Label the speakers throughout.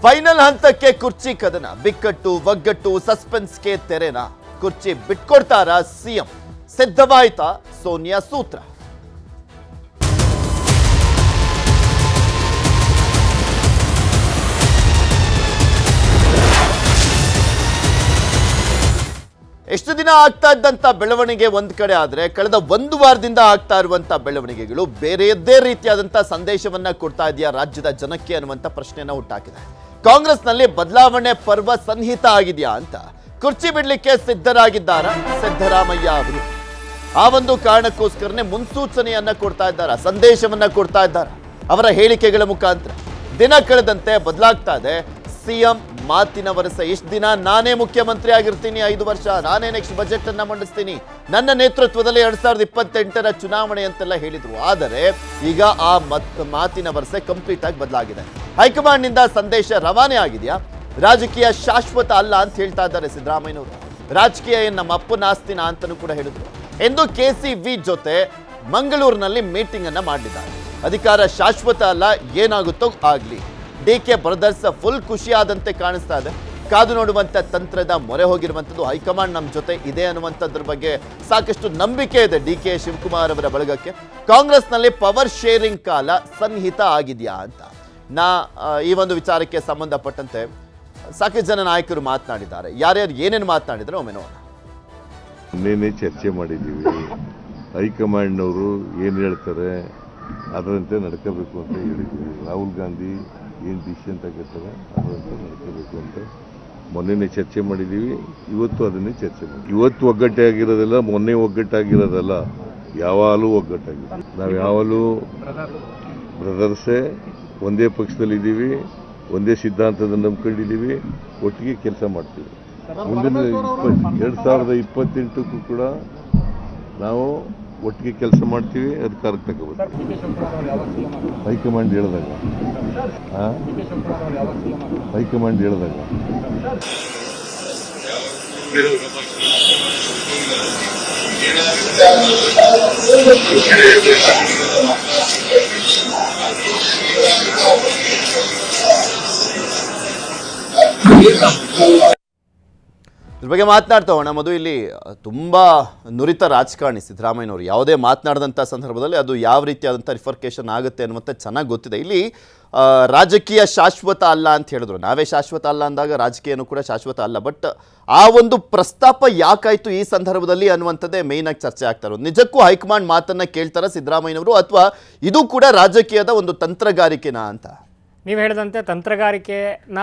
Speaker 1: Final ಹಂತಕ್ಕೆ ಕುರ್ಚಿ ಕದನ, ಬಿಕ್ಕಟ್ಟು ಒಗ್ಗಟ್ಟು ಸಸ್ಪೆನ್ಸ್ಗೆ ತೆರೆನ. ಕುರ್ಚಿ ಬಿಟ್ಕೊಡ್ತಾರಾ ಸಿಎಂ? ಸಿದ್ಧವಾಯ್ತಾ ಸೋನಿಯಾ ಸೂತ್ರ? ಎಷ್ಟು ದಿನ ಆಗ್ತಾ ಇದ್ದಂತ ಬೆಳವಣಿಗೆ ಒಂದ್ ಕಡೆ ಆದ್ರೆ, ಕಳೆದ ಒಂದು ವಾರದಿಂದ ಆಗ್ತಾ ಇರುವಂತ ಬೆಳವಣಿಗೆಗಳು ಬೇರೆಯದ್ದೇ ರೀತಿಯಾದಂತ ಸಂದೇಶವನ್ನ ಕೊಡ್ತಾ ಇದೆಯಾ ರಾಜ್ಯದ ಜನಕ್ಕೆ ಅನ್ನುವಂತ ಪ್ರಶ್ನೆಯನ್ನ ಹುಟ್ಟಾಕಿದೆ. ಕಾಂಗ್ರೆಸ್ನಲ್ಲಿ ಬದಲಾವಣೆ ಪರ್ವ ಸನ್ನಿಹಿತ ಆಗಿದೆಯಾ ಅಂತ ಕುರ್ಚಿ ಬಿಡ್ಲಿಕ್ಕೆ ಸಿದ್ಧರಾಗಿದ್ದಾರಾ ಸಿದ್ದರಾಮಯ್ಯ ಅವರು? ಆ ಒಂದು ಕಾರಣಕ್ಕೋಸ್ಕರನೇ ಮುನ್ಸೂಚನೆಯನ್ನ ಕೊಡ್ತಾ ಇದ್ದಾರಾ, ಸಂದೇಶವನ್ನ ಕೊಡ್ತಾ ಇದ್ದಾರಾ? ಅವರ ಹೇಳಿಕೆಗಳ ಮುಖಾಂತರ ದಿನ ಕಳೆದಂತೆ ಬದಲಾಗ್ತಾ ಇದೆ ಸಿಎಂ ಮಾತಿನ ವರಸೆ. ಇಷ್ಟು ದಿನ ನಾನೇ ಮುಖ್ಯಮಂತ್ರಿ ಆಗಿರ್ತೀನಿ, 5 ವರ್ಷ ನಾನೇ ನೆಕ್ಸ್ಟ್ ಬಜೆಟ್ ಅನ್ನ ಮಂಡಿಸ್ತೀನಿ, ನನ್ನ ನೇತೃತ್ವದಲ್ಲಿ 2028ರ ಚುನಾವಣೆ ಅಂತೆಲ್ಲ ಹೇಳಿದ್ರು. ಆದರೆ ಈಗ ಆ ಮಾತಿನ ವರಸೆ ಕಂಪ್ಲೀಟ್ ಆಗಿ ಬದಲಾಗಿದೆ. ಹೈಕಮಾಂಡ್ ನಿಂದ ಸಂದೇಶ ರವಾನೆ ಆಗಿದೆಯಾ? ರಾಜಕೀಯ ಶಾಶ್ವತ ಅಲ್ಲ ಅಂತ ಹೇಳ್ತಾ ಇದ್ದಾರೆ ಸಿದ್ದರಾಮಯ್ಯನವರು. ರಾಜಕೀಯ ನಮ್ಮ ಅಪ್ಪನ ಆಸ್ತಿನ ಅಂತಾನೂ ಕೂಡ ಹೇಳಿದ್ರು. ಎಂದು KCV ಜೊತೆ ಮಂಗಳೂರಿನಲ್ಲಿ ಮೀಟಿಂಗ್ ಅನ್ನ ಮಾಡಿದ್ದಾರೆ. ಅಧಿಕಾರ ಶಾಶ್ವತ ಅಲ್ಲ, ಏನಾಗುತ್ತೋ ಆಗ್ಲಿ. DK ಬ್ರದರ್ಸ್ ಫುಲ್ ಖುಷಿಯಾದಂತೆ ಕಾಣಿಸ್ತಾ ಇದೆ. ಕಾದು ನೋಡುವಂತ ತಂತ್ರದ ಮೊರೆ ಹೋಗಿರುವಂಥದ್ದು. ಹೈಕಮಾಂಡ್ ನಮ್ಮ ಜೊತೆ ಇದೆ ಅನ್ನುವಂಥದ್ರ ಬಗ್ಗೆ ಸಾಕಷ್ಟು ನಂಬಿಕೆ ಇದೆ DK ಶಿವಕುಮಾರ್ ಅವರ ಬಳಗಕ್ಕೆ. ಕಾಂಗ್ರೆಸ್ನಲ್ಲಿ ಪವರ್ ಶೇರಿಂಗ್ ಕಾಲ ಸನ್ನಿಹಿತ ಆಗಿದೆಯಾ ಅಂತ ಈ ಒಂದು ವಿಚಾರಕ್ಕೆ ಸಂಬಂಧಪಟ್ಟಂತೆ ಸಾಕಷ್ಟು ಜನ ನಾಯಕರು ಮಾತನಾಡಿದ್ದಾರೆ. ಯಾರ್ಯಾರು ಏನೇನು ಮಾತನಾಡಿದ್ರು ಒಮ್ಮೆ ನೋಡೋಣ.
Speaker 2: ನಿನ್ನೆ ಚರ್ಚೆ ಮಾಡಿದ್ದೀವಿ. ಹೈಕಮಾಂಡ್ನವರು ಏನು ಹೇಳ್ತಾರೆ ಅದರಂತೆ ನಡ್ಕೋಬೇಕು ಅಂತ ಹೇಳಿದ್ದೀವಿ. ರಾಹುಲ್ ಗಾಂಧಿ ಏನು ಡಿಸಿಷನ್ ತಗೋತಾರೆ ಅದರಂತೆ ನಡ್ಕೋಬೇಕು ಅಂತ ಮೊನ್ನೆ ಚರ್ಚೆ ಮಾಡಿದ್ದೀವಿ. ಇವತ್ತು ಅದನ್ನೇ ಚರ್ಚೆ ಮಾಡಿ. ಇವತ್ತು ಒಗ್ಗಟ್ಟಾಗಿರೋದಲ್ಲ, ಮೊನ್ನೆ ಒಗ್ಗಟ್ಟಾಗಿರೋದಲ್ಲ, ಯಾವಾಗಲೂ ಒಗ್ಗಟ್ಟಾಗಿದೆ. ನಾವು ಯಾವಾಗಲೂ ಬ್ರದರ್ಸೇ, ಒಂದೇ ಪಕ್ಷದಲ್ಲಿದ್ದೀವಿ, ಒಂದೇ ಸಿದ್ಧಾಂತದ ನಂಬ್ಕೊಂಡಿದ್ದೀವಿ, ಒಟ್ಟಿಗೆ ಕೆಲಸ ಮಾಡ್ತೀವಿ. ಮುಂದಿನ 2028ಕ್ಕೂ ಕೂಡ ನಾವು ಒಟ್ಟಿಗೆ ಕೆಲಸ ಮಾಡ್ತೀವಿ, ಅಧಿಕಾರಕ್ಕೆ ತಗೋಬೇಕು. ಹೈಕಮಾಂಡ್ ಹೇಳಿದಾಗ
Speaker 1: ಇದ್ರ ಬಗ್ಗೆ ಮಾತನಾಡ್ತಾ ಹೋಗೋಣ. ಮಧು, ಇಲ್ಲಿ ತುಂಬ ನುರಿತ ರಾಜಕಾರಣಿ ಸಿದ್ದರಾಮಯ್ಯನವರು. ಯಾವುದೇ ಮಾತನಾಡಿದಂಥ ಸಂದರ್ಭದಲ್ಲಿ ಅದು ಯಾವ ರೀತಿಯಾದಂಥ ರಿಫರ್ಕೇಷನ್ ಆಗುತ್ತೆ ಅನ್ನುವಂಥ ಚೆನ್ನಾಗಿ ಗೊತ್ತಿದೆ. ಇಲ್ಲಿ ರಾಜಕೀಯ ಶಾಶ್ವತ ಅಲ್ಲ ಅಂತ ಹೇಳಿದ್ರು. ನಾವೇ ಶಾಶ್ವತ ಅಲ್ಲ ಅಂದಾಗ ರಾಜಕೀಯನೂ ಕೂಡ ಶಾಶ್ವತ ಅಲ್ಲ. ಬಟ್ ಆ ಒಂದು ಪ್ರಸ್ತಾಪ ಯಾಕಾಯಿತು ಈ ಸಂದರ್ಭದಲ್ಲಿ ಅನ್ನುವಂಥದ್ದೇ ಮೇಯ್ನಾಗಿ ಚರ್ಚೆ ಆಗ್ತಾ ಇರೋದು. ನಿಜಕ್ಕೂ ಹೈಕಮಾಂಡ್ ಮಾತನ್ನು ಕೇಳ್ತಾರ ಸಿದ್ದರಾಮಯ್ಯನವರು, ಅಥವಾ ಇದು ಕೂಡ ರಾಜಕೀಯದ ಒಂದು ತಂತ್ರಗಾರಿಕೆನಾ ಅಂತ?
Speaker 3: ನೀವು ಹೇಳಿದಂತೆ ತಂತ್ರಗಾರಿಕೆನ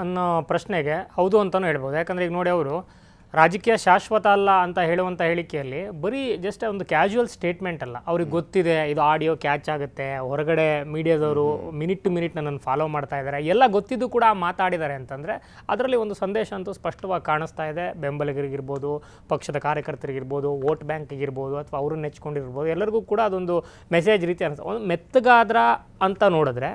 Speaker 3: ಅನ್ನೋ ಪ್ರಶ್ನೆಗೆ ಹೌದು ಅಂತಲೂ ಹೇಳ್ಬೋದು. ಯಾಕಂದರೆ ಈಗ ನೋಡಿ, ಅವರು ರಾಜಕೀಯ ಶಾಶ್ವತ ಅಲ್ಲ ಅಂತ ಹೇಳುವಂಥ ಹೇಳಿಕೆಯಲ್ಲಿ ಬರೀ ಜಸ್ಟ್ ಒಂದು ಕ್ಯಾಶುವಲ್ ಸ್ಟೇಟ್ಮೆಂಟ್ ಅಲ್ಲ. ಅವ್ರಿಗೆ ಗೊತ್ತಿದೆ ಇದು ಆಡಿಯೋ ಕ್ಯಾಚ್ ಆಗುತ್ತೆ, ಹೊರಗಡೆ ಮೀಡಿಯಾದವರು ಮಿನಿಟ್ ಟು ಮಿನಿಟ್ ನನ್ನನ್ನು ಫಾಲೋ ಮಾಡ್ತಾ ಇದ್ದಾರೆ, ಎಲ್ಲ ಗೊತ್ತಿದ್ದು ಕೂಡ ಮಾತಾಡಿದ್ದಾರೆ ಅಂತಂದರೆ ಅದರಲ್ಲಿ ಒಂದು ಸಂದೇಶ ಅಂತೂ ಸ್ಪಷ್ಟವಾಗಿ ಕಾಣಿಸ್ತಾ ಇದೆ. ಬೆಂಬಲಿಗರಿಗಿರ್ಬೋದು, ಪಕ್ಷದ ಕಾರ್ಯಕರ್ತರಿಗಿರ್ಬೋದು, ವೋಟ್ ಬ್ಯಾಂಕಿಗಿರ್ಬೋದು, ಅಥವಾ ಅವ್ರನ್ನ ನೆಚ್ಕೊಂಡಿರ್ಬೋದು, ಎಲ್ಲರಿಗೂ ಕೂಡ ಅದೊಂದು ಮೆಸೇಜ್ ರೀತಿ ಅನಿಸ್ತದೆ. ಒಂದು ಮೆತ್ತಗಾದ್ರ ಅಂತ ನೋಡಿದ್ರೆ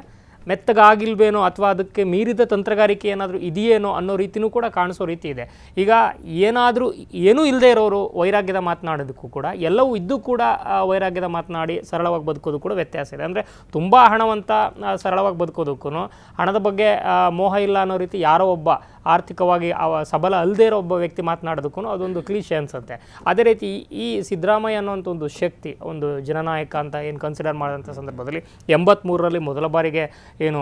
Speaker 3: ಮೆತ್ತಗಾಗಿಲ್ವೇನೋ, ಅಥವಾ ಅದಕ್ಕೆ ಮೀರಿದ ತಂತ್ರಗಾರಿಕೆ ಏನಾದರೂ ಇದೆಯೇನೋ ಅನ್ನೋ ರೀತಿಯೂ ಕೂಡ ಕಾಣಿಸೋ ರೀತಿ ಇದೆ. ಈಗ ಏನಾದರೂ ಏನೂ ಇಲ್ಲದೆ ಇರೋರು ವೈರಾಗ್ಯದ ಮಾತನಾಡೋದಕ್ಕೂ ಕೂಡ, ಎಲ್ಲವೂ ಇದ್ದು ಕೂಡ ವೈರಾಗ್ಯದ ಮಾತನಾಡಿ ಸರಳವಾಗಿ ಬದುಕೋದು ಕೂಡ ವ್ಯತ್ಯಾಸ ಇದೆ. ಅಂದರೆ ತುಂಬ ಹಣವಂತ ಸರಳವಾಗಿ ಬದುಕೋದಕ್ಕೂ, ಹಣದ ಬಗ್ಗೆ ಮೋಹ ಇಲ್ಲ ಅನ್ನೋ ರೀತಿ ಯಾರೋ ಒಬ್ಬ ಆರ್ಥಿಕವಾಗಿ ಸಬಲ ಅಲ್ಲದೇ ಇರೋ ಒಬ್ಬ ವ್ಯಕ್ತಿ ಮಾತನಾಡೋದಕ್ಕೂ ಅದೊಂದು ಕ್ಲೀಶೆ ಅನಿಸುತ್ತೆ. ಅದೇ ರೀತಿ ಈ ಸಿದ್ದರಾಮಯ್ಯ ಅನ್ನೋಂಥ ಒಂದು ಶಕ್ತಿ, ಒಂದು ಜನನಾಯಕ ಅಂತ ಏನು ಕನ್ಸಿಡರ್ ಮಾಡಿದಂಥ ಸಂದರ್ಭದಲ್ಲಿ 83ರಲ್ಲಿ ಮೊದಲ ಬಾರಿಗೆ ಏನು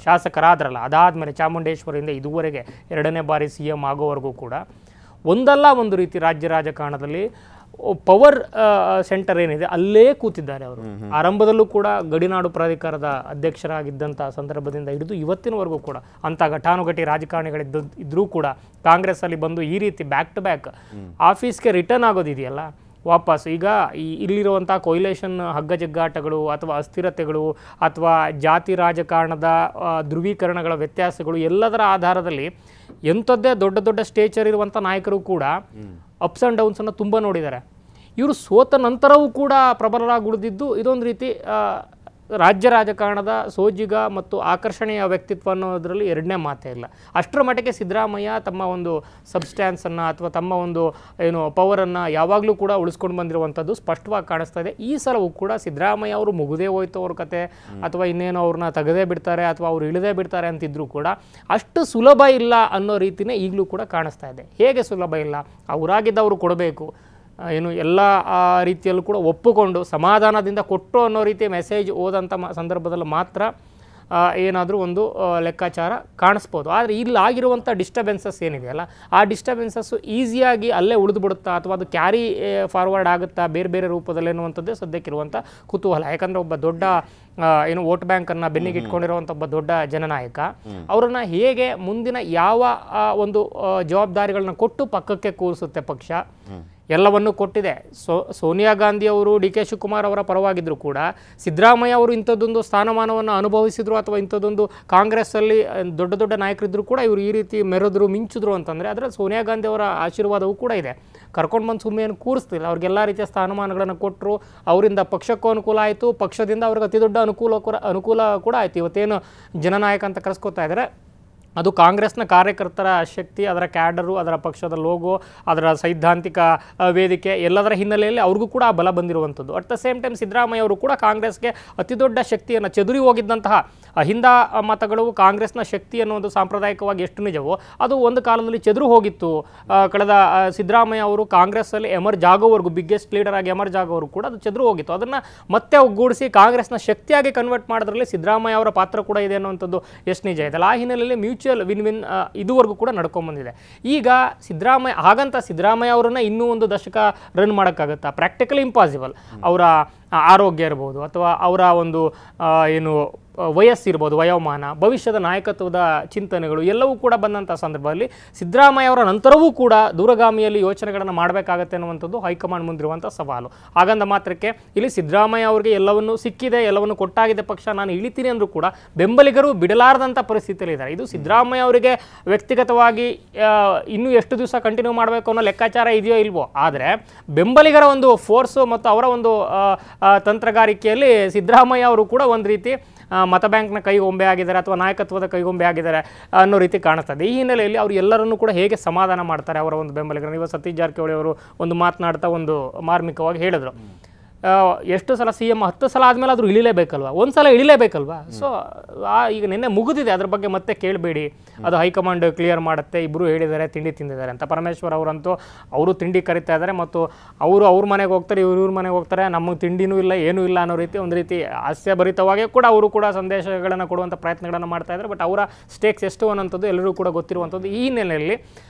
Speaker 3: ಶಾಸಕರಾದ್ರಲ್ಲ, ಅದಾದಮೇಲೆ ಚಾಮುಂಡೇಶ್ವರಿಯಿಂದ ಇದುವರೆಗೆ 2ನೇ ಬಾರಿ CM ಆಗೋವರೆಗೂ ಕೂಡ ಒಂದಲ್ಲ ಒಂದು ರೀತಿ ರಾಜ್ಯ ರಾಜಕಾರಣದಲ್ಲಿ ಪವರ್ ಸೆಂಟರ್ ಏನಿದೆ ಅಲ್ಲೇ ಕೂತಿದ್ದಾರೆ ಅವರು. ಆರಂಭದಲ್ಲೂ ಕೂಡ ಗಡಿನಾಡು ಪ್ರಾಧಿಕಾರದ ಅಧ್ಯಕ್ಷರಾಗಿದ್ದಂಥ ಸಂದರ್ಭದಿಂದ ಹಿಡಿದು ಇವತ್ತಿನವರೆಗೂ ಕೂಡ ಅಂಥ ಘಟಾನುಘಟಿ ರಾಜಕಾರಣಿಗಳಿದ್ದರೂ ಕೂಡ ಕಾಂಗ್ರೆಸ್ಸಲ್ಲಿ ಬಂದು ಈ ರೀತಿ ಬ್ಯಾಕ್ ಟು ಬ್ಯಾಕ್ ಆಫೀಸ್ಗೆ ರಿಟರ್ನ್ ಆಗೋದಿದೆಯಲ್ಲ ವಾಪಸ್. ಈಗ ಇಲ್ಲಿರುವಂಥ ಕೊಯ್ಲೇಷನ್ ಹಗ್ಗಜಗ್ಗಾಟಗಳು ಅಥವಾ ಅಸ್ಥಿರತೆಗಳು ಅಥವಾ ಜಾತಿ ರಾಜಕಾರಣದ ಧ್ರುವೀಕರಣಗಳ ವ್ಯತ್ಯಾಸಗಳು ಎಲ್ಲದರ ಆಧಾರದಲ್ಲಿ ಎಂಥದ್ದೇ ದೊಡ್ಡ ದೊಡ್ಡ ಸ್ಟೇಚರ್ ಇರುವಂಥ ನಾಯಕರು ಕೂಡ ಅಪ್ಸ್ ಆ್ಯಂಡ್ ಡೌನ್ಸನ್ನು ತುಂಬ ನೋಡಿದ್ದಾರೆ. ಇವರು ಸೋತ ನಂತರವೂ ಕೂಡ ಪ್ರಬಲರಾಗಿ ಉಳಿದಿದ್ದು ಇದೊಂದು ರೀತಿ ರಾಜ್ಯ ರಾಜಕಾರಣದ ಸೋಜಿಗ ಮತ್ತು ಆಕರ್ಷಣೀಯ ವ್ಯಕ್ತಿತ್ವ ಅನ್ನೋದರಲ್ಲಿ ಎರಡನೇ ಮಾತೇ ಇಲ್ಲ. ಅಷ್ಟರ ಮಟ್ಟಿಗೆ ಸಿದ್ದರಾಮಯ್ಯ ತಮ್ಮ ಒಂದು ಸಬ್ಸ್ಟ್ಯಾನ್ಸನ್ನು ಅಥವಾ ತಮ್ಮ ಒಂದು ಏನು ಪವರನ್ನು ಯಾವಾಗಲೂ ಕೂಡ ಉಳಿಸ್ಕೊಂಡು ಬಂದಿರುವಂಥದ್ದು ಸ್ಪಷ್ಟವಾಗಿ ಕಾಣಿಸ್ತಾ ಇದೆ. ಈ ಸಲವೂ ಕೂಡ ಸಿದ್ದರಾಮಯ್ಯ ಅವರು ಮುಗಿದೇ ಹೋಯ್ತು ಅವ್ರ ಕತೆ, ಅಥವಾ ಇನ್ನೇನು ಅವ್ರನ್ನ ತೆಗೆದೇ ಬಿಡ್ತಾರೆ ಅಥವಾ ಅವ್ರು ಇಳಿದೇ ಬಿಡ್ತಾರೆ ಅಂತಿದ್ರು ಕೂಡ ಅಷ್ಟು ಸುಲಭ ಇಲ್ಲ ಅನ್ನೋ ರೀತಿಯೇ ಈಗಲೂ ಕೂಡ ಕಾಣಿಸ್ತಾ ಇದೆ. ಹೇಗೆ ಸುಲಭ ಇಲ್ಲ? ಅವರಾಗಿದ್ದವರು ಕೊಡಬೇಕು, ಏನು ಎಲ್ಲ ರೀತಿಯಲ್ಲೂ ಕೂಡ ಒಪ್ಪುಕೊಂಡು ಸಮಾಧಾನದಿಂದ ಕೊಟ್ಟರು ಅನ್ನೋ ರೀತಿಯ ಮೆಸೇಜ್ ಓದಂಥ ಸಂದರ್ಭದಲ್ಲಿ ಮಾತ್ರ ಏನಾದರೂ ಒಂದು ಲೆಕ್ಕಾಚಾರ ಕಾಣಿಸ್ಬೋದು. ಆದರೆ ಇಲ್ಲಿ ಆಗಿರುವಂಥ ಡಿಸ್ಟರ್ಬೆನ್ಸಸ್ ಏನಿದೆಯಲ್ಲ, ಆ ಡಿಸ್ಟರ್ಬೆನ್ಸಸ್ಸು ಈಸಿಯಾಗಿ ಅಲ್ಲೇ ಉಳಿದುಬಿಡುತ್ತಾ ಅಥವಾ ಅದು ಕ್ಯಾರಿ ಫಾರ್ವರ್ಡ್ ಆಗುತ್ತಾ ಬೇರೆ ಬೇರೆ ರೂಪದಲ್ಲಿ ಎನ್ನುವಂಥದ್ದೇ ಸದ್ಯಕ್ಕಿರುವಂಥ ಕುತೂಹಲ. ಯಾಕಂದರೆ ಒಬ್ಬ ದೊಡ್ಡ ಏನು ವೋಟ್ ಬ್ಯಾಂಕನ್ನು ಬೆನ್ನಿಗೆ ಇಟ್ಕೊಂಡಿರುವಂಥ ಒಬ್ಬ ದೊಡ್ಡ ಜನನಾಯಕ, ಅವರನ್ನು ಹೇಗೆ ಮುಂದಿನ ಯಾವ ಒಂದು ಜವಾಬ್ದಾರಿಗಳನ್ನ ಕೊಟ್ಟು ಪಕ್ಕಕ್ಕೆ ಕೂರಿಸುತ್ತೆ ಪಕ್ಷ, ಎಲ್ಲವನ್ನೂ ಕೊಟ್ಟಿದೆ. ಸೋನಿಯಾ ಗಾಂಧಿ ಅವರು ಡಿ ಕೆ ಶಿವಕುಮಾರ್ ಅವರ ಪರವಾಗಿದ್ದರೂ ಕೂಡ ಸಿದ್ದರಾಮಯ್ಯ ಅವರು ಇಂಥದ್ದೊಂದು ಸ್ಥಾನಮಾನವನ್ನು ಅನುಭವಿಸಿದ್ರು ಅಥವಾ ಇಂಥದ್ದೊಂದು ಕಾಂಗ್ರೆಸ್ಸಲ್ಲಿ ದೊಡ್ಡ ದೊಡ್ಡ ನಾಯಕರಿದ್ದರೂ ಕೂಡ ಇವರು ಈ ರೀತಿ ಮೆರೆದ್ರು ಮಿಂಚಿದ್ರು ಅಂತಂದರೆ ಅದರಲ್ಲಿ ಸೋನಿಯಾ ಗಾಂಧಿ ಅವರ ಆಶೀರ್ವಾದವೂ ಕೂಡ ಇದೆ. ಕರ್ಕೊಂಡು ಬಂದು ಸುಮ್ಮನೆ ಏನು ಕೂರಿಸ್ತಿಲ್ಲ, ಅವ್ರಿಗೆಲ್ಲ ರೀತಿಯ ಸ್ಥಾನಮಾನಗಳನ್ನು ಕೊಟ್ಟರು, ಅವರಿಂದ ಪಕ್ಷಕ್ಕೂ ಅನುಕೂಲ ಆಯಿತು, ಪಕ್ಷದಿಂದ ಅವ್ರಿಗೆ ಅತಿ ದೊಡ್ಡ ಅನುಕೂಲ ಕೂಡ ಆಯಿತು. ಇವತ್ತೇನು ಜನನಾಯಕ ಅಂತ ಕರೆಸ್ಕೊತಾ ಇದ್ದಾರೆ ಅದು ಕಾಂಗ್ರೆಸ್ನ ಕಾರ್ಯಕರ್ತರ ಶಕ್ತಿ, ಅದರ ಕ್ಯಾಡರು, ಅದರ ಪಕ್ಷದ ಲೋಗೋ, ಅದರ ಸೈದ್ಧಾಂತಿಕ ವೇದಿಕೆ ಎಲ್ಲದರ ಹಿನ್ನೆಲೆಯಲ್ಲಿ ಅವ್ರಿಗೂ ಕೂಡ ಬಲ ಬಂದಿರುವಂಥದ್ದು. At the same time Siddaramaiah ಅವರು ಕೂಡ ಕಾಂಗ್ರೆಸ್ಗೆ ಅತಿ ದೊಡ್ಡ ಶಕ್ತಿಯನ್ನು ಚೆದುರಿ ಹೋಗಿದ್ದಂತಹ ಅಹಿಂದ ಮತಗಳು ಕಾಂಗ್ರೆಸ್ನ ಶಕ್ತಿ ಅನ್ನೋದು ಸಾಂಪ್ರದಾಯಿಕವಾಗಿ ಎಷ್ಟು ನಿಜವೋ ಅದು ಒಂದು ಕಾಲದಲ್ಲಿ ಚೆದುರು ಹೋಗಿತ್ತು. ಕಳೆದ ಸಿದ್ದರಾಮಯ್ಯ ಅವರು ಕಾಂಗ್ರೆಸ್ಸಲ್ಲಿ ಎಮರ್ಜ್ ಆಗೋವರೆಗೂ, ಬಿಗ್ಗೆಸ್ಟ್ ಲೀಡರ್ ಆಗಿ ಎಮರ್ಜ್ ಆಗೋವರೆಗೂ ಕೂಡ ಅದು ಚೆದುರು ಹೋಗಿತ್ತು. ಅದನ್ನು ಮತ್ತೆ ಒಗ್ಗೂಡಿಸಿ ಕಾಂಗ್ರೆಸ್ನ ಶಕ್ತಿಯಾಗಿ ಕನ್ವರ್ಟ್ ಮಾಡೋದ್ರಲ್ಲಿ ಸಿದ್ದರಾಮಯ್ಯ ಅವರ ಪಾತ್ರ ಕೂಡ ಇದೆ ಅನ್ನುವಂಥದ್ದು ಎಷ್ಟು ನಿಜ ಇದೆಲ್ಲ. ಆ ಹಿನ್ನೆಲೆಯಲ್ಲಿ ಮ್ಯೂಚುವಲ್ ವಿನ್ ವಿನ್ ಇದುವರೆಗೂ ಕೂಡ ನಡ್ಕೊಂಡ್ಬಂದಿದೆ. ಈಗ ಸಿದ್ದರಾಮಯ್ಯ ಅವರನ್ನ ಇನ್ನೂ ಒಂದು ದಶಕ ರನ್ ಮಾಡೋಕ್ಕಾಗತ್ತಾ? Practically impossible. ಅವರ ಆರೋಗ್ಯ ಇರ್ಬೋದು ಅಥವಾ ಅವರ ಒಂದು ಏನು ವಯಸ್ಸಿರ್ಬೋದು, ವಯೋಮಾನ, ಭವಿಷ್ಯದ ನಾಯಕತ್ವದ ಚಿಂತನೆಗಳು ಎಲ್ಲವೂ ಕೂಡ ಬಂದಂಥ ಸಂದರ್ಭದಲ್ಲಿ ಸಿದ್ದರಾಮಯ್ಯ ಅವರ ನಂತರವೂ ಕೂಡ ದೂರಗಾಮಿಯಲ್ಲಿ ಯೋಚನೆಗಳನ್ನು ಮಾಡಬೇಕಾಗತ್ತೆ ಅನ್ನುವಂಥದ್ದು ಹೈಕಮಾಂಡ್ ಮುಂದಿರುವಂಥ ಸವಾಲು. ಹಾಗಂದ ಮಾತ್ರಕ್ಕೆ ಇಲ್ಲಿ ಸಿದ್ದರಾಮಯ್ಯ ಅವರಿಗೆ ಎಲ್ಲವನ್ನು ಸಿಕ್ಕಿದೆ, ಎಲ್ಲವನ್ನು ಕೊಟ್ಟಾಗಿದೆ ಪಕ್ಷ, ನಾನು ಇಳಿತೀನಿ ಅಂದರೂ ಕೂಡ ಬೆಂಬಲಿಗರು ಬಿಡಲಾರದಂಥ ಪರಿಸ್ಥಿತಿಯಲ್ಲಿ ಇದ್ದಾರೆ. ಇದು ಸಿದ್ದರಾಮಯ್ಯ ಅವರಿಗೆ ವ್ಯಕ್ತಿಗತವಾಗಿ ಇನ್ನೂ ಎಷ್ಟು ದಿವಸ ಕಂಟಿನ್ಯೂ ಮಾಡಬೇಕು ಅನ್ನೋ ಲೆಕ್ಕಾಚಾರ ಇದೆಯೋ ಇಲ್ವೋ, ಆದರೆ ಬೆಂಬಲಿಗರ ಒಂದು ಫೋರ್ಸು ಮತ್ತು ಅವರ ಒಂದು ತಂತ್ರಗಾರಿಕೆಯಲ್ಲಿ ಸಿದ್ದರಾಮಯ್ಯ ಅವರು ಕೂಡ ಒಂದು ರೀತಿ ಮತ ಬ್ಯಾಂಕ್ನ ಕೈಗೊಂಬೆ ಆಗಿದ್ದಾರೆ ಅಥವಾ ನಾಯಕತ್ವದ ಕೈಗೊಂಬೆ ಆಗಿದ್ದಾರೆ ಅನ್ನೋ ರೀತಿ ಕಾಣಿಸ್ತದೆ. ಈ ಹಿನ್ನೆಲೆಯಲ್ಲಿ ಅವರು ಎಲ್ಲರನ್ನೂ ಕೂಡ ಹೇಗೆ ಸಮಾಧಾನ ಮಾಡ್ತಾರೆ ಅವರ ಒಂದು ಬೆಂಬಲಿಗರನ್ನು? ಇವತ್ತು ಸತೀಶ್ ಜಾರಕಿಹೊಳಿ ಅವರು ಒಂದು ಮಾತನಾಡ್ತಾ ಒಂದು ಮಾರ್ಮಿಕವಾಗಿ ಹೇಳಿದರು, ಎಷ್ಟು ಸಲ CM 10 ಸಲ ಆದಮೇಲೆ ಆದರೂ ಇಳಿಲೇಬೇಕಲ್ವಾ, ಒಂದು ಸಲ ಇಳಿಲೇಬೇಕಲ್ವಾ? ಸೊ ಈಗ ನಿನ್ನೆ ಮುಗಿದಿದೆ, ಅದ್ರ ಬಗ್ಗೆ ಮತ್ತೆ ಕೇಳಬೇಡಿ, ಅದು ಹೈಕಮಾಂಡ್ ಕ್ಲಿಯರ್ ಮಾಡುತ್ತೆ, ಇಬ್ಬರು ಹೇಳಿದ್ದಾರೆ, ತಿಂಡಿ ತಿಂದಿದ್ದಾರೆ ಅಂತ. ಪರಮೇಶ್ವರ್ ಅವರಂತೂ ಅವರು ತಿಂಡಿ ಕರಿತಾ ಇದ್ದಾರೆ ಮತ್ತು ಅವ್ರ ಮನೆಗೆ ಹೋಗ್ತಾರೆ, ಇವ್ರ ಮನೆಗೆ ಹೋಗ್ತಾರೆ, ನಮಗೆ ತಿಂಡಿನೂ ಇಲ್ಲ ಏನೂ ಇಲ್ಲ ಅನ್ನೋ ರೀತಿ ಒಂದು ರೀತಿ ಹಾಸ್ಯಭರಿತವಾಗಿ ಕೂಡ ಅವರು ಕೂಡ ಸಂದೇಶಗಳನ್ನು ಕೊಡುವಂಥ ಪ್ರಯತ್ನಗಳನ್ನು ಮಾಡ್ತಾ ಇದ್ದಾರೆ. ಬಟ್ ಅವರ ಸ್ಟೇಕ್ಸ್ ಎಷ್ಟು ಅನ್ನೋಂಥದ್ದು ಎಲ್ಲರಿಗೂ ಕೂಡ ಗೊತ್ತಿರುವಂಥದ್ದು. ಈ ಹಿನ್ನೆಲೆಯಲ್ಲಿ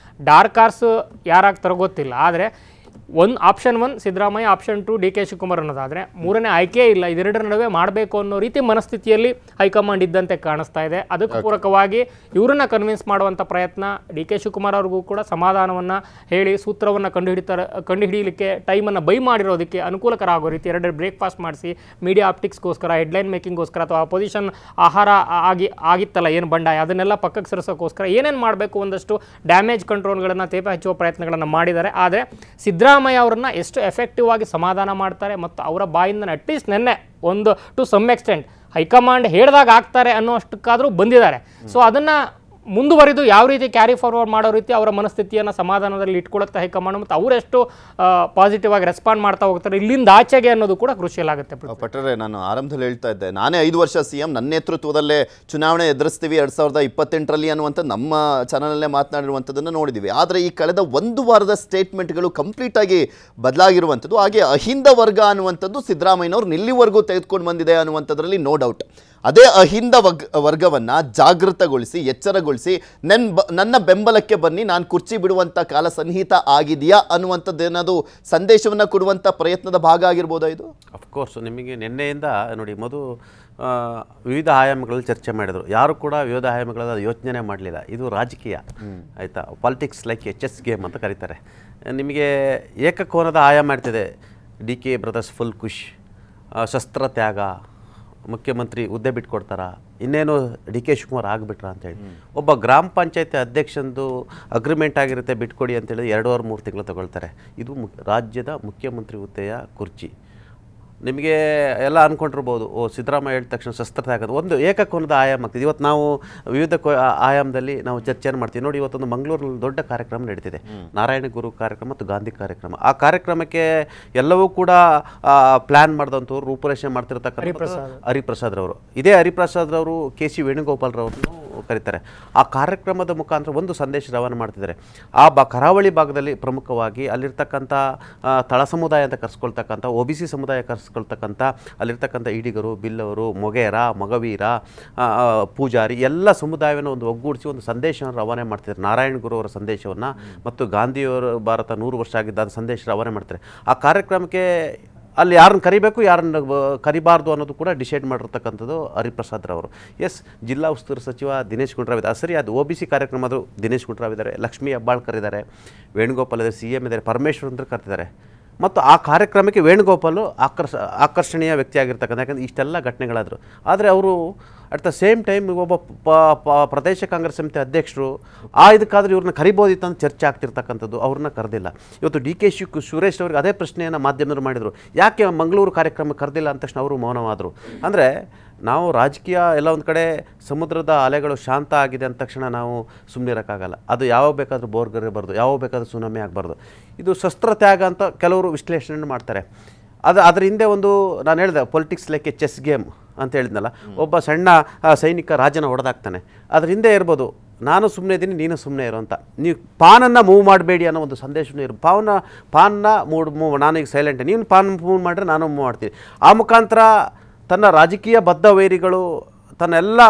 Speaker 3: ಡಾರ್ಕ್ ಹಾರ್ಸ್ ಯಾರಾಗ್ತಾರೋ ಗೊತ್ತಿಲ್ಲ, ಆದರೆ option 1 Siddaramaiah, option 2 D K Shivakumar ಅನ್ನೋದಾದರೆ ಮೂರನೇ ಆಯ್ಕೆ ಇಲ್ಲ. ಇದೆರಡರ ನಡುವೆ ಮಾಡಬೇಕು ಅನ್ನೋ ರೀತಿ ಮನಸ್ಥಿತಿಯಲ್ಲಿ ಹೈಕಮಾಂಡ್ ಇದ್ದಂತೆ ಕಾಣಿಸ್ತಾ ಇದೆ. ಅದಕ್ಕೆ ಪೂರಕವಾಗಿ ಇವರನ್ನ ಕನ್ವಿನ್ಸ್ ಮಾಡುವಂಥ ಪ್ರಯತ್ನ ಡಿ ಕೆ ಶಿವಕುಮಾರ್ ಅವ್ರಿಗೂ ಕೂಡ ಸಮಾಧಾನವನ್ನು ಹೇಳಿ ಸೂತ್ರವನ್ನು ಕಂಡುಹಿಡಿಯಲಿಕ್ಕೆ ಟೈಮನ್ನು ಬೈ ಮಾಡಿರೋದಕ್ಕೆ ಅನುಕೂಲಕರ ಆಗೋ ರೀತಿ ಎರಡು ಬ್ರೇಕ್ಫಾಸ್ಟ್ ಮಾಡಿಸಿ ಮೀಡಿಯಾ ಆಪ್ಟಿಕ್ಸ್ಗೋಸ್ಕರ, ಹೆಡ್ಲೈನ್ ಮೇಕಿಂಗ್ಗೋಸ್ಕರ ಅಥವಾ ಅಪೋಸಿಷನ್ ಆಹಾರ ಆಗಿತ್ತಲ್ಲ ಏನು ಬಂಡಾಯ, ಅದನ್ನೆಲ್ಲ ಪಕ್ಕಕ್ಕೆ ಸರಿಸೋಕ್ಕೋಸ್ಕರ ಏನೇನು ಮಾಡಬೇಕು ಒಂದಷ್ಟು ಡ್ಯಾಮೇಜ್ ಕಂಟ್ರೋಲ್ಗಳನ್ನು ತೇಪೆ ಹಚ್ಚುವ ಪ್ರಯತ್ನಗಳನ್ನು ಮಾಡಿದ್ದಾರೆ. ಆದರೆ ಸಿದ್ದರಾಮಯ್ಯ ಅವರನ್ನ ಎಷ್ಟು ಎಫೆಕ್ಟಿವ್ ಆಗಿ ಸಮಾಧಾನ ಮಾಡ್ತಾರೆ ಮತ್ತು ಅವರ ಬಾಯಿಂದ ಅಟ್ಲೀಸ್ಟ್ ನೆನ್ನೆ ಒಂದು ಟು ಸಮ್ ಎಕ್ಸ್ಟೆಂಟ್ ಹೈಕಮಾಂಡ್ ಹೇಳಿದಾಗ ಆಗ್ತಾರೆ ಅನ್ನೋ ಅಷ್ಟಕ್ಕಾದರೂ ಬಂದಿದ್ದಾರೆ. ಸೊ ಅದನ್ನು ಮುಂದುವರಿದು ಯಾವ ರೀತಿ ಕ್ಯಾರಿ ಫಾರ್ವರ್ಡ್ ಮಾಡೋ ರೀತಿ ಅವರ ಮನಸ್ಥಿತಿಯನ್ನು ಸಮಾಧಾನದಲ್ಲಿ ಇಟ್ಕೊಳ್ಳುತ್ತೆ ಹೈಕಮಾಂಡ್ ಮತ್ತು ಅವರೆಷ್ಟು ಪಾಸಿಟಿವ್ ಆಗಿ ರೆಸ್ಪಾಂಡ್ ಮಾಡ್ತಾ ಹೋಗ್ತಾರೆ ಇಲ್ಲಿಂದ ಆಚೆಗೆ ಅನ್ನೋದು ಕೂಡ ಕ್ರೂಷಿಯಲ್ ಆಗುತ್ತೆ.
Speaker 1: ಪಟ್ರೆ, ನಾನು ಆರಂಭದಲ್ಲಿ ಹೇಳ್ತಾ ಇದ್ದೆ, ನಾನೇ 5 ವರ್ಷ CM, ನನ್ನ ನೇತೃತ್ವದಲ್ಲೇ ಚುನಾವಣೆ ಎದುರಿಸ್ತೀವಿ 2028ರಲ್ಲಿ ಅನ್ನುವಂಥ ನಮ್ಮ ಚಾನಲಲ್ಲೇ ಮಾತನಾಡಿರುವಂಥದ್ದನ್ನು ನೋಡಿದ್ದೀವಿ. ಆದರೆ ಈ ಕಳೆದ ಒಂದು ವಾರದ ಸ್ಟೇಟ್ಮೆಂಟ್ಗಳು ಕಂಪ್ಲೀಟ್ ಆಗಿ ಬದಲಾಗಿರುವಂಥದ್ದು. ಹಾಗೆ ಅಹಿಂದ ವರ್ಗ ಅನ್ನುವಂಥದ್ದು ಸಿದ್ದರಾಮಯ್ಯನವ್ರು ಇಲ್ಲಿವರೆಗೂ ತೆಗೆದುಕೊಂಡು ಬಂದಿದೆ ಅನ್ನುವಂಥದ್ರಲ್ಲಿ ನೋ ಡೌಟ್. ಅದೇ ಅಹಿಂದ ವರ್ಗವನ್ನು ಜಾಗೃತಗೊಳಿಸಿ, ಎಚ್ಚರಗೊಳಿಸಿ, ನನ್ನ ಬೆಂಬಲಕ್ಕೆ ಬನ್ನಿ, ನಾನು ಕುರ್ಚಿ ಬಿಡುವಂಥ ಕಾಲ ಸನ್ನಿಹಿತ ಆಗಿದೆಯಾ ಅನ್ನುವಂಥದ್ದೇನದು ಸಂದೇಶವನ್ನು ಕೊಡುವಂಥ ಪ್ರಯತ್ನದ ಭಾಗ ಆಗಿರ್ಬೋದಾ ಇದು?
Speaker 4: ಅಫ್ಕೋರ್ಸ್, ನಿಮಗೆ ನಿನ್ನೆಯಿಂದ ನೋಡಿ, ವಿವಿಧ ಆಯಾಮಗಳಲ್ಲಿ ಚರ್ಚೆ ಮಾಡಿದರು. ಯಾರು ಕೂಡ ವಿವಿಧ ಆಯಾಮಗಳ ಯೋಚನೆ ಮಾಡಲಿಲ್ಲ. ಇದು ರಾಜಕೀಯ, ಆಯಿತಾ, ಪಾಲಿಟಿಕ್ಸ್ ಲೈಕ್ ಚೆಸ್ ಗೇಮ್ ಅಂತ ಕರೀತಾರೆ. ನಿಮಗೆ ಏಕಕೋನದ ಆಯಾಮ ಇರ್ತದೆ. DK ಬ್ರದರ್ಸ್ ಫುಲ್ ಖುಷ್, ಶಸ್ತ್ರ ತ್ಯಾಗ, ಮುಖ್ಯಮಂತ್ರಿ ಹುದ್ದೆ ಬಿಟ್ಕೊಡ್ತಾರ, ಇನ್ನೇನು DK ಶಿವಕುಮಾರ್ ಆಗಿಬಿಟ್ರ ಅಂತೇಳಿ. ಒಬ್ಬ ಗ್ರಾಮ ಪಂಚಾಯತಿ ಅಧ್ಯಕ್ಷಂದು ಅಗ್ರಿಮೆಂಟ್ ಆಗಿರುತ್ತೆ, ಬಿಟ್ಕೊಡಿ ಅಂತೇಳಿ 2-3 ತಿಂಗಳು ತಗೊಳ್ತಾರೆ. ಇದು ರಾಜ್ಯದ ಮುಖ್ಯಮಂತ್ರಿ ಹುದ್ದೆಯ ಕುರ್ಚಿ. ನಿಮಗೆ ಎಲ್ಲ ಅಂದ್ಕೊಂಡಿರ್ಬೋದು, ಸಿದ್ದರಾಮಯ್ಯ ಹೇಳಿದ ತಕ್ಷಣ ಶಸ್ತ್ರತ್ಯಾಗ ಒಂದು ಏಕಕೋನದ ಆಯಾಮ ಆಗ್ತಿದೆ. ಇವತ್ತು ನಾವು ವಿವಿಧ ಆಯಾಮದಲ್ಲಿ ನಾವು ಚರ್ಚೆಯನ್ನು ಮಾಡ್ತೀವಿ. ನೋಡಿ, ಇವತ್ತೊಂದು ಮಂಗಳೂರಿನಲ್ಲಿ ದೊಡ್ಡ ಕಾರ್ಯಕ್ರಮ ನಡೀತಿದೆ, ನಾರಾಯಣ ಗುರು ಕಾರ್ಯಕ್ರಮ ಮತ್ತು ಗಾಂಧಿ ಕಾರ್ಯಕ್ರಮ. ಆ ಕಾರ್ಯಕ್ರಮಕ್ಕೆ ಎಲ್ಲವೂ ಕೂಡ ಪ್ಲ್ಯಾನ್ ಮಾಡಿದಂಥವ್ರು, ರೂಪುರೇಷೆ ಮಾಡ್ತಿರ್ತಕ್ಕಂಥ ಹರಿಪ್ರಸಾದ್ ರವರು. ಇದೇ ಹರಿಪ್ರಸಾದ್ ರವರು ಕೆ ಸಿ ವೇಣುಗೋಪಾಲ್ ರವರನ್ನು ಕರೀತಾರೆ. ಆ ಕಾರ್ಯಕ್ರಮದ ಮುಖಾಂತರ ಒಂದು ಸಂದೇಶ ರವಾನೆ ಮಾಡ್ತಿದ್ದಾರೆ. ಕರಾವಳಿ ಭಾಗದಲ್ಲಿ ಪ್ರಮುಖವಾಗಿ ಅಲ್ಲಿರ್ತಕ್ಕಂಥ ತಳ ಸಮುದಾಯ ಅಂತ ಕರೆಸ್ಕೊಳ್ತಕ್ಕಂಥ, OBC ಸಮುದಾಯ ಕರೆಸ್ಕೊಳ್ತಕ್ಕಂಥ, ಅಲ್ಲಿರ್ತಕ್ಕಂಥ ಈಡಿಗರು, ಬಿಲ್ಲವರು, ಮೊಗೇರ, ಮಗವೀರ, ಪೂಜಾರಿ ಎಲ್ಲ ಸಮುದಾಯವನ್ನು ಒಂದು ಒಗ್ಗೂಡಿಸಿ ಒಂದು ಸಂದೇಶವನ್ನು ರವಾನೆ ಮಾಡ್ತಿದ್ದಾರೆ. ನಾರಾಯಣ ಗುರು ಅವರ ಸಂದೇಶವನ್ನು ಮತ್ತು ಗಾಂಧಿಯವರ ಭಾರತ 100 ವರ್ಷ ಆಗಿದ್ದ ಸಂದೇಶ ರವಾನೆ ಮಾಡ್ತಾರೆ. ಆ ಕಾರ್ಯಕ್ರಮಕ್ಕೆ ಅಲ್ಲಿ ಯಾರನ್ನು ಕರಿಬೇಕು, ಯಾರನ್ನು ಕರಿಬಾರ್ದು ಅನ್ನೋದು ಕೂಡ ಡಿಸೈಡ್ ಮಾಡಿರ್ತಕ್ಕಂಥದ್ದು ಹರಿಪ್ರಸಾದ್ ರವರು. ಎಸ್, ಜಿಲ್ಲಾ ಉಸ್ತುವಾರಿ ಸಚಿವ ದಿನೇಶ್ ಗುಂಡೂರಾವ್ ಇದ್ದಾರೆ. ಸರಿ, ಅದು OBC ಕಾರ್ಯಕ್ರಮದು ದಿನೇಶ್ ಗುಂಡೂರಾವ್ ಇದ್ದಾರೆ, ಲಕ್ಷ್ಮೀ ಹೆಬ್ಬಾಳ್ಕರ್ ಇದ್ದಾರೆ, ವೇಣುಗೋಪಾಲ್ ಇದ್ದಾರೆ, CM ಇದ್ದಾರೆ, ಪರಮೇಶ್ವರ್ ಅಂತ ಕರ್ತಿದ್ದಾರೆ. ಮತ್ತು ಆ ಕಾರ್ಯಕ್ರಮಕ್ಕೆ ವೇಣುಗೋಪಾಲು ಆಕರ್ಷಣೀಯ ವ್ಯಕ್ತಿಯಾಗಿರ್ತಕ್ಕಂಥ, ಯಾಕಂದರೆ ಇಷ್ಟೆಲ್ಲ ಘಟನೆಗಳಾದರು. ಆದರೆ ಅವರು ಅಟ್ ದ ಸೇಮ್ ಟೈಮ್ ಒಬ್ಬ ಪ್ರದೇಶ ಕಾಂಗ್ರೆಸ್ ಸಮಿತಿ ಅಧ್ಯಕ್ಷರು ಇದಕ್ಕಾದ್ರೆ ಇವ್ರನ್ನ ಕರಿಬೋದಿತ್ತು ಅಂತ ಚರ್ಚೆ ಆಗ್ತಿರ್ತಕ್ಕಂಥದ್ದು, ಅವ್ರನ್ನ ಕರೆದಿಲ್ಲ. ಇವತ್ತು DK ಸುರೇಶ್ ಅವ್ರಿಗೆ ಅದೇ ಪ್ರಶ್ನೆಯನ್ನು ಮಾಧ್ಯಮದವರು ಮಾಡಿದರು, ಯಾಕೆ ಮಂಗಳೂರು ಕಾರ್ಯಕ್ರಮ ಕರೆದಿಲ್ಲ ಅಂದ ತಕ್ಷಣ ಅವರು ಮೌನವಾದರು. ಅಂದರೆ ನಾವು ರಾಜಕೀಯ ಎಲ್ಲ ಒಂದು ಕಡೆ ಸಮುದ್ರದ ಅಲೆಗಳು ಶಾಂತ ಆಗಿದೆ ಅಂದ ತಕ್ಷಣ ನಾವು ಸುಮ್ಮನೆ ಇರೋಕ್ಕಾಗಲ್ಲ. ಅದು ಯಾವಾಗ ಬೇಕಾದರೂ ಬೋರ್ಗರಿಬಾರ್ದು, ಯಾವಾಗ ಬೇಕಾದರೂ ಸುನಾಮಿ ಆಗಬಾರ್ದು. ಇದು ಶಸ್ತ್ರತ್ಯಾಗ ಅಂತ ಕೆಲವರು ವಿಶ್ಲೇಷಣೆ ಮಾಡ್ತಾರೆ. ಅದರ ಹಿಂದೆ ಒಂದು, ನಾನು ಹೇಳಿದೆ, politics like A chess game ಅಂತ ಹೇಳಿದ್ನಲ್ಲ, ಒಬ್ಬ ಸಣ್ಣ ಸೈನಿಕ ರಾಜನ ಹೊಡೆದಾಕ್ತಾನೆ. ಅದ್ರ ಹಿಂದೆ ಇರ್ಬೋದು, ನಾನು ಸುಮ್ಮನೆ ಇದ್ದೀನಿ, ನೀನು ಸುಮ್ಮನೆ ಇರೋ ಅಂತ. ನೀವು ಪಾನನ್ನು ಮೂವ್ ಮಾಡಬೇಡಿ ಅನ್ನೋ ಒಂದು ಸಂದೇಶನೂ ಪಾನ್ನ ಮೂವ್ ನಾನೀಗ ಸೈಲೆಂಟ್, ನೀನು ಪಾನ್ ಮೂವ್ ಮಾಡಿದ್ರೆ ನಾನು ಮೂವ್ ಮಾಡ್ತೀನಿ. ಆ ಮುಖಾಂತರ ತನ್ನ ರಾಜಕೀಯ ಬದ್ಧ ವೈರಿಗಳು ತನ್ನ ಎಲ್ಲ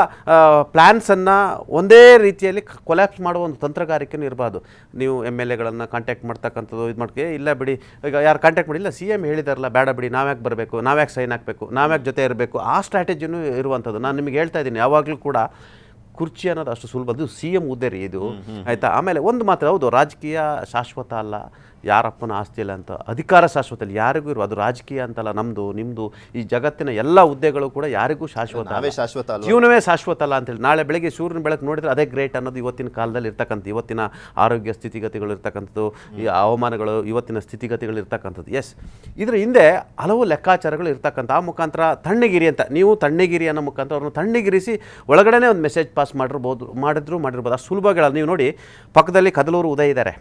Speaker 4: ಪ್ಲ್ಯಾನ್ಸನ್ನು ಒಂದೇ ರೀತಿಯಲ್ಲಿ ಕೊಲ್ಯಾಪ್ಸ್ ಮಾಡುವ ಒಂದು ತಂತ್ರಗಾರಿಕೆಯೂ ಇರಬಾರ್ದು. ನೀವು MLAಗಳನ್ನು ಕಾಂಟ್ಯಾಕ್ಟ್ ಮಾಡ್ತಕ್ಕಂಥದ್ದು, ಇದು ಮಾಡ್ಕೆ ಇಲ್ಲ ಬಿಡಿ, ಈಗ ಯಾರು ಕಾಂಟ್ಯಾಕ್ಟ್ ಮಾಡಿಲ್ಲ, CM ಹೇಳಿದಾರಲ್ಲ ಬೇಡ ಬಿಡಿ, ನಾವ್ಯಾಕೆ ಬರಬೇಕು, ನಾವ್ಯಾಕೆ ಸೈನ್ ಹಾಕಬೇಕು, ನಾವ್ಯಾಕೆ ಜೊತೆ ಇರಬೇಕು, ಆ ಸ್ಟ್ರಾಟಜಿನೂ ಇರುವಂಥದ್ದು. ನಾನು ನಿಮಗೆ ಹೇಳ್ತಾ ಇದ್ದೀನಿ, ಯಾವಾಗಲೂ ಕೂಡ ಕುರ್ಚಿ ಅನ್ನೋದು ಅಷ್ಟು ಸುಲಭ, ಅದು CM ಹುದ್ದೆ ರೀ ಇದು, ಆಯಿತಾ. ಆಮೇಲೆ ಒಂದು ಮಾತ್ರ ಹೌದು, ರಾಜಕೀಯ ಶಾಶ್ವತ ಅಲ್ಲ, ಯಾರಪ್ಪನ ಆಸ್ತಿ ಇಲ್ಲ ಅಂತ. ಅಧಿಕಾರ ಶಾಶ್ವತ ಇಲ್ಲ, ಯಾರಿಗೂ ಇರುವ, ಅದು ರಾಜಕೀಯ ಅಂತಲ್ಲ, ನಮ್ಮದು ನಿಮ್ಮದು, ಈ ಜಗತ್ತಿನ ಎಲ್ಲ ಹುದ್ದೆಗಳು ಕೂಡ ಯಾರಿಗೂ ಶಾಶ್ವತ, ಜೀವನವೇ ಶಾಶ್ವತ ಅಲ್ಲ ಅಂತೇಳಿ. ನಾಳೆ ಬೆಳಗ್ಗೆ ಸೂರ್ಯನ ಬೆಳಕು ನೋಡಿದರೆ ಅದೇ ಗ್ರೇಟ್ ಅನ್ನೋದು ಇವತ್ತಿನ ಕಾಲದಲ್ಲಿ ಇರ್ತಕ್ಕಂಥ, ಇವತ್ತಿನ ಆರೋಗ್ಯ ಸ್ಥಿತಿಗತಿಗಳು ಇರ್ತಕ್ಕಂಥದ್ದು, ಈ ಹವಾಮಾನಗಳು, ಇವತ್ತಿನ ಸ್ಥಿತಿಗತಿಗಳು ಇರ್ತಕ್ಕಂಥದ್ದು. ಎಸ್, ಇದರ ಹಿಂದೆ ಹಲವು ಲೆಕ್ಕಾಚಾರಗಳು ಇರ್ತಕ್ಕಂಥ. ಆ ಮುಖಾಂತರ ತಣ್ಣಗಿರಿ ಅಂತ, ನೀವು ತಣ್ಣಗಿರಿ ಅನ್ನೋ ಮುಖಾಂತರ ಅವ್ರನ್ನ ತಣ್ಣಗಿರಿಸಿ ಒಳಗಡೆ ಒಂದು ಮೆಸೇಜ್ ಪಾಸ್ ಮಾಡಿರ್ಬೋದು. ಅಷ್ಟು ಸುಲಭಗಳ. ನೀವು ನೋಡಿ, ಪಕ್ಕದಲ್ಲಿ ಕದಲೂರು ಉದಯ ಇದ್ದಾರೆ,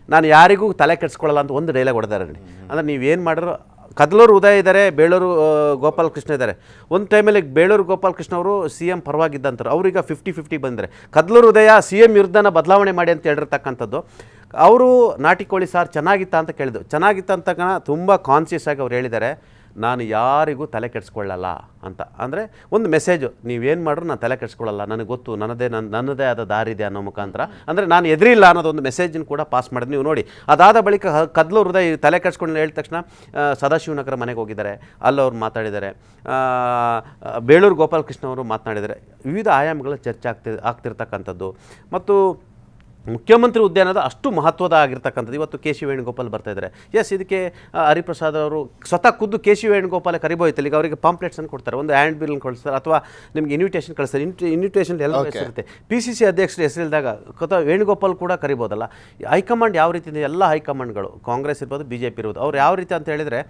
Speaker 4: ನಾನು ಯಾರಿಗೂ ತಲೆ ಕೆಡಿಸ್ಕೊಳ್ಳಲ್ಲ ಅಂತ ಒಂದು ಡೈಲಾಗ್ ಹೊಡೆದಾರೆ. ಅಂದರೆ ನೀವೇನು ಮಾಡಿದ್ರು, ಕದಲೂರು ಉದಯ ಇದ್ದಾರೆ, ಬೇಳೂರು ಗೋಪಾಲಕೃಷ್ಣ ಇದ್ದಾರೆ. ಒಂದು ಟೈಮಲ್ಲಿ ಬೇಳೂರು ಗೋಪಾಲಕೃಷ್ಣ ಅವರು CM ಪರವಾಗಿದ್ದಂತಾರೆ, ಅವ್ರೀಗ 50-50 ಬಂದರೆ. ಕದಲೂರು ಉದಯ CM ವಿರುದ್ಧನ ಬದಲಾವಣೆ ಮಾಡಿ ಅಂತ ಹೇಳಿರ್ತಕ್ಕಂಥದ್ದು. ಅವರು ನಾಟಿ ಕೋಳಿ ಸಾರು ಚೆನ್ನಾಗಿತ್ತ ಅಂತ ಕೇಳಿದ್ರು. ಚೆನ್ನಾಗಿತ್ತ ಅಂತ ತುಂಬ ಕಾನ್ಸಿಯಸ್ ಆಗಿ ಅವ್ರು ಹೇಳಿದ್ದಾರೆ, ನಾನು ಯಾರಿಗೂ ತಲೆ ಕೆಡಿಸ್ಕೊಳ್ಳಲ್ಲ ಅಂತ. ಅಂದರೆ ಒಂದು ಮೆಸೇಜು, ನೀವೇನು ಮಾಡ್ರು ನಾನು ತಲೆ ಕೆಡಿಸ್ಕೊಳ್ಳಲ್ಲ, ನನಗೆ ಗೊತ್ತು, ನನ್ನದೇ ಆದ ದಾರಿ ಇದೆ ಅನ್ನೋ ಮುಖಾಂತರ. ಅಂದರೆ ನಾನು ಎದುರಿಲ್ಲ ಅನ್ನೋದೊಂದು ಮೆಸೇಜನ್ನು ಕೂಡ ಪಾಸ್ ಮಾಡಿದೆ. ನೀವು ನೋಡಿ, ಅದಾದ ಬಳಿಕ ಕದಲೂರು ಹೃದಯ ತಲೆ ಕೆಡಿಸ್ಕೊಂಡು ಹೇಳಿದ ತಕ್ಷಣ ಸದಾಶಿವನಗರ ಮನೆಗೆ ಹೋಗಿದ್ದಾರೆ, ಅಲ್ಲವ್ರು ಮಾತಾಡಿದ್ದಾರೆ. ಬೇಳೂರು ಗೋಪಾಲಕೃಷ್ಣ ಅವರು ಮಾತನಾಡಿದ್ದಾರೆ. ವಿವಿಧ ಆಯಾಮಗಳ ಚರ್ಚೆ ಆಗ್ತಿರ್ತಕ್ಕಂಥದ್ದು. ಮತ್ತು ಮುಖ್ಯಮಂತ್ರಿ ಹುದ್ದೆ ಅನ್ನೋದು ಅಷ್ಟು ಮಹತ್ವದ ಆಗಿರ್ತಕ್ಕಂಥದ್ದು. ಇವತ್ತು ಕೆ ಸಿ ವೇಣುಗೋಪಾಲ್ ಬರ್ತಾ ಇದ್ದಾರೆ. ಎಸ್, ಇದಕ್ಕೆ ಹರಿಪ್ರಸಾದ್ ಅವರು ಸ್ವತಃ ಖುದ್ದು ಕೆ ಸಿ ವೇಣುಗೋಪಾಲ್ ಕರಿಬೋಯ್ತಲ್ಲ. ಈಗ ಅವರಿಗೆ ಪಾಂಪ್ಲೆಟ್ಸನ್ನು ಕೊಡ್ತಾರೆ, ಒಂದು ಹ್ಯಾಂಡ್ ಬಿಲ್ನ ಕಳಿಸ್ತಾರೆ, ಅಥವಾ ನಿಮ್ಗೆ ಇನ್ವಿಟೇಷನ್ ಕಳಿಸ್ತಾರೆ. ಇನ್ವಿಟೇಷನ್ ಎಲ್ಲ ಹೆಸರಿರುತ್ತೆ. PCC ಅಧ್ಯಕ್ಷರು ಹೆಸರಿಲ್ದಾಗ ವೇಣುಗೋಪಾಲ್ ಕೂಡ ಕರಿಬೋದಲ್ಲ. ಹೈಕಮಾಂಡ್ ಯಾವ ರೀತಿ ಇದೆ, ಎಲ್ಲ ಹೈಕಮಾಂಡ್ಗಳು, ಕಾಂಗ್ರೆಸ್ ಇರ್ಬೋದು, BJP ಇರ್ಬೋದು, ಅವ್ರು ಯಾವ ರೀತಿ ಅಂತ ಹೇಳಿದರೆ,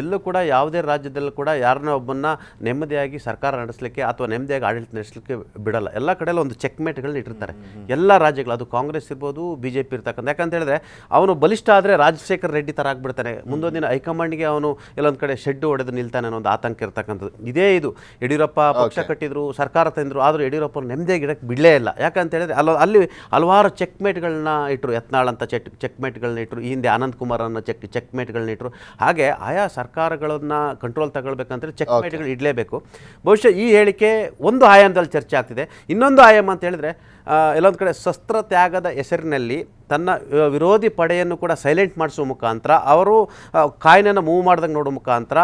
Speaker 4: ಎಲ್ಲೂ ಕೂಡ ಯಾವುದೇ ರಾಜ್ಯದಲ್ಲೂ ಕೂಡ ಯಾರನ್ನ ಒಬ್ಬನ್ನ ನೆಮ್ಮದಿಯಾಗಿ ಸರ್ಕಾರ ನಡೆಸಲಿಕ್ಕೆ ಅಥವಾ ನೆಮ್ಮದಿಯಾಗಿ ಆಡಳಿತ ನಡೆಸಲಿಕ್ಕೆ ಬಿಡಲ್ಲ. ಎಲ್ಲ ಕಡೆಯಲ್ಲೂ ಒಂದು ಚೆಕ್ಮೇಟ್ಗಳನ್ನ ಇಟ್ಟಿರ್ತಾರೆ. ಎಲ್ಲ ರಾಜ್ಯಗಳು, ಅದು ಕಾಂಗ್ರೆಸ್ ಇರ್ಬೋದು, BJP ಇರ್ತಕ್ಕಂಥ. ಯಾಕಂತ ಹೇಳಿದ್ರೆ ಅವನು ಬಲಿಷ್ಠ ಆದರೆ ರಾಜಶೇಖರ್ ರೆಡ್ಡಿ ಥರ ಆಗ್ಬಿಡ್ತಾನೆ. ಮುಂದೊಂದು ದಿನ ಹೈಕಮಾಂಡ್ಗೆ ಅವನು ಎಲ್ಲೊಂದು ಕಡೆ ಶೆಡ್ ಹೊಡೆದು ನಿಲ್ತಾನೆ ಅನ್ನೋ ಒಂದು ಆತಂಕ ಇರ್ತಕ್ಕಂಥದ್ದು. ಇದೇ ಇದು ಯಡಿಯೂರಪ್ಪ ಪಕ್ಷ ಕಟ್ಟಿದ್ರು, ಸರ್ಕಾರ ತಂದರು, ಆದರೂ ಯಡಿಯೂರಪ್ಪ ನೆಮ್ಮದಿಯಾಗಿ ಇಡಕ್ಕೆ ಬಿಡಲೇ ಇಲ್ಲ. ಯಾಕಂತ ಹೇಳಿದ್ರೆ ಅಲ್ಲಿ ಹಲವಾರು ಚೆಕ್ಮೇಟ್ಗಳನ್ನ ಇಟ್ಟರು. ಯತ್ನಾಳ್ ಅಂತ ಚೆಕ್ಮೇಟ್ಗಳನ್ನ ಇಟ್ಟರು, ಈ ಹಿಂದೆ ಅನಂತ್ ಕುಮಾರ್ ಅನ್ನೋ ಚೆಕ್ಮೇಟ್ಗಳನ್ನ ಇಟ್ಟರು. ಹಾಗೆ ಆಯಾ ಸರ್ಕಾರಗಳನ್ನ ಕಂಟ್ರೋಲ್ ತಗೊಳ್ಬೇಕಂತೇಳಿ ಚೆಕ್ಮೇಟ್ಗಳು ಇಡಲೇಬೇಕು. ಬಹುಶಃ ಈ ಹೇಳಿಕೆ ಒಂದು ಆಯಾಮದಲ್ಲಿ ಚರ್ಚೆ ಆಗ್ತಿದೆ. ಇನ್ನೊಂದು ಆಯಾಮ ಅಂತ ಹೇಳಿದ್ರೆ, ಎಲ್ಲೊಂದು ಕಡೆ ಶಸ್ತ್ರ ತ್ಯಾಗದ ಹೆಸರಿನಲ್ಲಿ ತನ್ನ ವಿರೋಧಿ ಪಡೆಯನ್ನು ಕೂಡ ಸೈಲೆಂಟ್ ಮಾಡಿಸುವ ಮುಖಾಂತರ, ಅವರು ಕಾಯಿನನ್ನು ಮೂವ್ ಮಾಡ್ದಂಗೆ ನೋಡೋ ಮುಖಾಂತರ,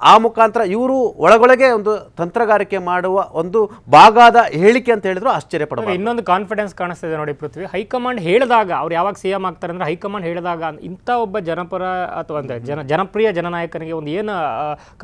Speaker 4: ಆ ಮುಖಾಂತರ ಇವರು ಒಳಗೊಳಗೆ ಒಂದು ತಂತ್ರಗಾರಿಕೆ ಮಾಡುವ ಒಂದು ಭಾಗದ ಹೇಳಿಕೆ ಅಂತ ಹೇಳಿದ್ರು ಆಶ್ಚರ್ಯ ಪಡಬಹುದು.
Speaker 3: ಇನ್ನೊಂದು ಕಾನ್ಫಿಡೆನ್ಸ್ ಕಾಣಿಸ್ತಿದೆ ನೋಡಿ ಪೃಥ್ವಿ. ಹೈಕಮಾಂಡ್ ಹೇಳಿದಾಗ, ಅವ್ರು ಯಾವಾಗ CM ಆಗ್ತಾರೆ ಅಂದ್ರೆ, ಹೈಕಮಾಂಡ್ ಹೇಳಿದಾಗ ಇಂಥ ಒಬ್ಬ ಜನಪರ ಅಥವಾ ಜನಪ್ರಿಯ ಜನನಾಯಕನಿಗೆ ಒಂದು ಏನು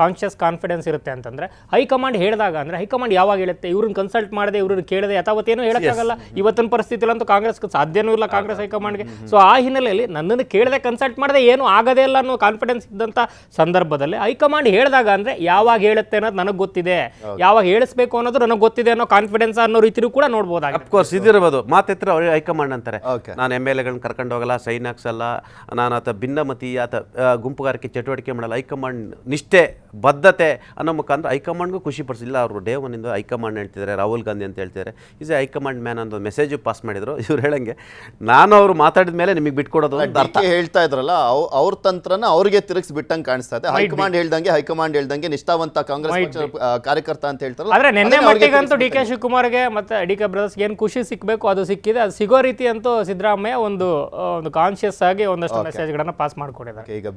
Speaker 3: ಕಾನ್ಷಿಯಸ್ ಕಾನ್ಫಿಡೆನ್ಸ್ ಇರುತ್ತೆ ಅಂತಂದ್ರೆ, ಹೈಕಮಾಂಡ್ ಹೇಳಿದಾಗ ಅಂದ್ರೆ, ಹೈಕಮಾಂಡ್ ಯಾವಾಗ ಹೇಳುತ್ತೆ, ಇವ್ರನ್ನ ಕನ್ಸಲ್ಟ್ ಮಾಡದೆ, ಇವ್ರನ್ನ ಕೇಳದೆ ಯಥಾವತ್ತೇನು ಹೇಳಕ್ಕಾಗಲ್ಲ. ಇವತ್ತಿನ ಪರಿಸ್ಥಿತಿಲಂತೂ ಕಾಂಗ್ರೆಸ್ ಸಾಧ್ಯನೂ ಇಲ್ಲ, ಕಾಂಗ್ರೆಸ್ ಹೈಕಮಾಂಡ್ಗೆ. ಸೊ ಆ ಹಿನ್ನೆಲೆಯಲ್ಲಿ ನನ್ನನ್ನು ಕೇಳದೆ ಕನ್ಸಲ್ಟ್ ಮಾಡದೆ ಏನು ಆಗದೇ ಇಲ್ಲ ಅನ್ನೋ ಕಾನ್ಫಿಡೆನ್ಸ್ ಇದ್ದಂಥ ಸಂದರ್ಭದಲ್ಲಿ ಹೈಕಮಾಂಡ್ ಹೇಳಿದಾಗ ಅಂದರೆ ಯಾವಾಗ ಹೇಳುತ್ತೆ ಅನ್ನೋದು ನನಗೆ ಗೊತ್ತಿದೆ, ಯಾವಾಗ ಹೇಳಿಸ್ಬೇಕು ಅನ್ನೋದು ನನಗೆ ಗೊತ್ತಿದೆ ಅನ್ನೋ ಕಾನ್ಫಿಡೆನ್ಸ್ ಅನ್ನೋ ರೀತಿಯೂ ಕೂಡ ನೋಡ್ಬೋದಾಗುತ್ತೆ.
Speaker 4: ಅಫ್ಕೋರ್ಸ್ ಇದಿರ್ಬೋದು. ಮಾತೆತ್ರ ಅವ್ರಿಗೆ ಹೈಕಮಾಂಡ್ ಅಂತಾರೆ,
Speaker 1: Okay.
Speaker 4: ನಾನು MLA ಗಳನ್ನ ಕರ್ಕೊಂಡು ಹೋಗಲ್ಲ, ಸೈನ್ ಹಾಕ್ಸಲ್ಲ, ನಾನು ಆತ ಭಿನ್ನಮತಿ ಆತ ಗುಂಪುಗಾರಿಕೆ ಚಟುವಟಿಕೆ ಮಾಡಲ್ಲ, ಹೈಕಮಾಂಡ್ ನಿಷ್ಠೆ ಬದ್ಧತೆ ಅನ್ನೋ ಮುಖಾಂತರ ಹೈಕಮಾಂಡ್ಗೂ ಖುಷಿ ಪಡಿಸಿಲ್ಲ. ಅವರು ಡೇ ಒನ್ನಿಂದ ಹೈಕಮಾಂಡ್ ಹೇಳ್ತಿದ್ದಾರೆ, ರಾಹುಲ್ ಗಾಂಧಿ ಅಂತ ಹೇಳ್ತಿದ್ದಾರೆ, ಈಸ್ ಎ ಹೈಕಮಾಂಡ್ ಮ್ಯಾನ್ ಅಂತ ಮೆಸೇಜು ಪಾಸ್ ಮಾಡಿದ್ರು. ಇವ್ರು ಹೇಳಂಗೆ ನಾನು ಅವರು ಮಾತಾಡಿದ ಮೇಲೆ ನಿಮಗೆ ಬಿಟ್ಕೊಡೋದು ಅಂತ ಅರ್ಥ.
Speaker 1: ಹೇಳ್ತಾ ಇದ್ರಲ್ಲ ಅವ್ರ ತಂತ್ರನ ಅವ್ರಿಗೆ ತಿರುಗಿಸಿ ಬಿಟ್ಟಂಗೆ ಕಾಣಿಸ್ತಾ ಇದೆ. ಹೈಕಮಾಂಡ್ ಹೇಳ್ದಂಗೆ ನಿಷ್ಠಾವಂತ ಕಾಂಗ್ರೆಸ್ ಪಕ್ಷದ ಕಾರ್ಯಕರ್ತ ಅಂತ ಹೇಳ್ತಾರಲ್ಲ.
Speaker 3: ಆದ್ರೆ ನಿನ್ನೆ ಮಟ್ಟಿಗಂತೂ ಡಿ ಕೆ ಶಿವಕುಮಾರ್ಗೆ ಮತ್ತೆ ಡಿ ಕೆ ಬ್ರದರ್ಸ್ಗೆ ಏನು ಖುಷಿ ಸಿಕ್ಕಬೇಕು ಅದು ಸಿಕ್ಕಿದೆ. ಅದು ಸಿಗೋ ರೀತಿ ಅಂತೂ ಸಿದ್ದರಾಮಯ್ಯ ಒಂದು ಕಾನ್ಶಿಯಸ್ ಆಗಿ ಒಂದಷ್ಟು ಮೆಸೇಜ್ಗಳನ್ನ ಪಾಸ್ ಮಾಡ್ಕೊಡಿದ್ದಾರೆ.
Speaker 1: ಈಗ